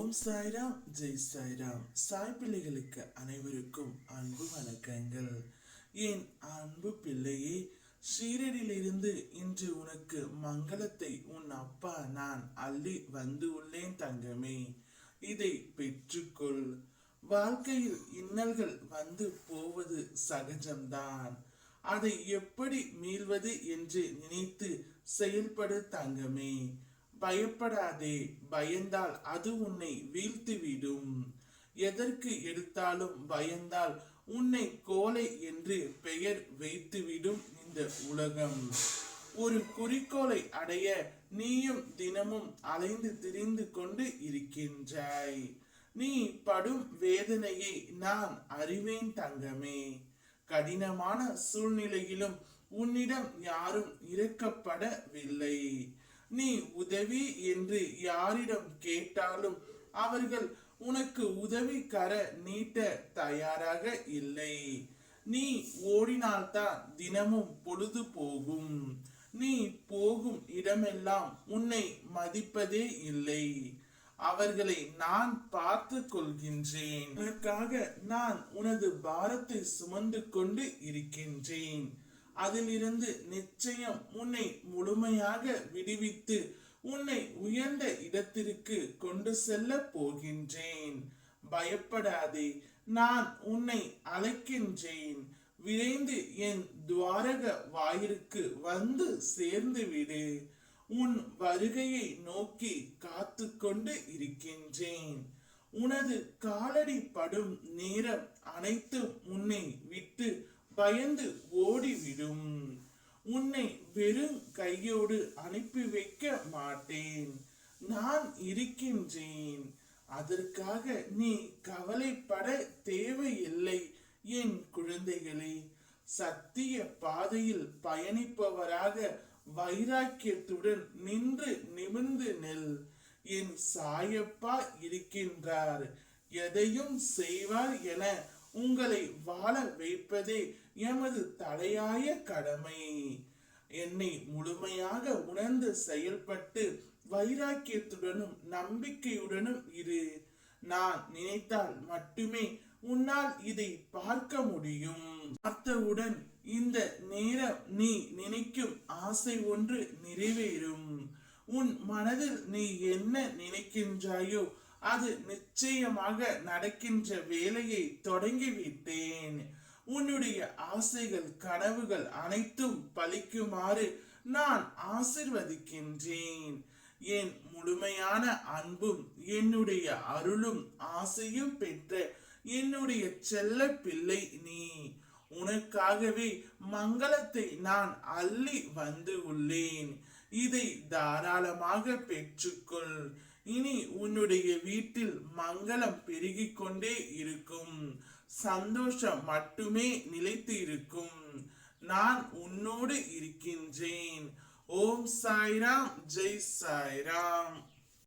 ஓம் சாய்ராம், ஜெய் சாய்ராம். சாய் பிள்ளைகளுக்கு அனைவருக்கும் அன்பு வணக்கங்கள். என் அன்பு பிள்ளையே, ஷீரடியிலிருந்து இன்று உனக்கு மங்களத்தை உன் அப்பா நான் அள்ளி வந்து உள்ளேன் தங்கமே. இதை பெற்றுக்கொள். வாழ்க்கையில் இன்னல்கள் வந்து போவது சகஜம்தான். அதை எப்படி மீள்வது என்று நினைத்து செயல்படு தங்கமே. பயப்படாதே. பயந்தால் அது உன்னை வீழ்த்திவிடும். எதற்கு எடுத்தாலும் பயந்தால் உன்னை கோலை என்று பெயர் வைத்துவிடும் இந்த உலகம். ஒரு குறிக்கோளை அடைய நீயும் தினமும் அலைந்து திரிந்து கொண்டு இருக்கின்றாய். நீ படும் வேதனையை நான் அறிவேன் தங்கமே. கடினமான சூழ்நிலையிலும் உன்னிடம் யாரும் இறக்கப்படவில்லை. நீ உதவி என்று யாரிடம் கேட்டாலும் அவர்கள் உனக்கு உதவி கர நீட்ட தயாராக இல்லை. நீ ஓடினால்தான் தினமும் பொழுது போகும். நீ போகும் இடமெல்லாம் உன்னை மதிப்பதே இல்லை. அவர்களை நான் பார்த்து கொள்கின்றேன். உனக்காக நான் உனது பாரத்தை சுமந்து கொண்டு இருக்கின்றேன். அதிலிருந்து நிச்சயம் உன்னை முழுமையாக விடுவித்து உன்னை உயர்ந்த இடத்திற்கு கொண்டு செல்ல போகின்றேன். பயப்படாதே, நான் உன்னை அழைக்கின்றேன். விரைந்து என் துவாரக வாயிற்கு வந்து சேர்ந்து விடு. உன் வருகையை நோக்கி காத்து கொண்டு இருக்கின்றேன். உனது காலடி படும் நேரம் அனைத்தும் உன்னை விட்டு பயந்து ஓடிவிடும். உன்னை வெறும் கையோடு அனுப்பி வைக்க மாட்டேன். நான் இருக்கின்றேன். அதற்காக நீ கவலைப்பட தேவையில்லை என் குழந்தைகளே. சத்திய பாதையில் பயணிப்பவராக வைராக்கியத்துடன் நின்று நிமிர்ந்து நெல். என் சாயப்பா இருக்கின்றார். எதையும் செய்வார் என உங்களை வாழ வைப்பதே எமது தலையாய கடமை. என்னை முழுமையாக உணர்ந்து செயல்பட்டு வைராக்கியத்துடனும் நம்பிக்கையுடனும் இரு. நான் நினைத்தால் மட்டுமே உன்னால் இதை பார்க்க முடியும். பார்த்தவுடன் இந்த நேரம் நீ நினைக்கும் ஆசை ஒன்று நிறைவேறும். உன் மனதில் நீ என்ன நினைக்கின்றாயோ அது நிச்சயமாக நடக்கின்ற வேலையை தொடங்கிவிட்டேன். உன்னுடைய ஆசைகள் கனவுகள் அனைத்தும் பலிக்குமாறு நான் ஆசிர்வதிக்கின்றேன். என் முழுமையான அன்பும் என்னுடைய அருளும் ஆசையும் பெற்ற என்னுடைய செல்ல பிள்ளை நீ. உனக்காகவே மங்களத்தை நான் அள்ளி வந்து உள்ளேன். இதை தாராளமாக பெற்றுக்கொள். இனி உன்னுடைய வீட்டில் மங்களம் பெருகிக் கொண்டே இருக்கும். சந்தோஷம் மட்டுமே நிலைத்து இருக்கும். நான் உன்னோடு இருக்கின்றேன். ஓம் சாய்ராம், ஜெய் சாய்ராம்.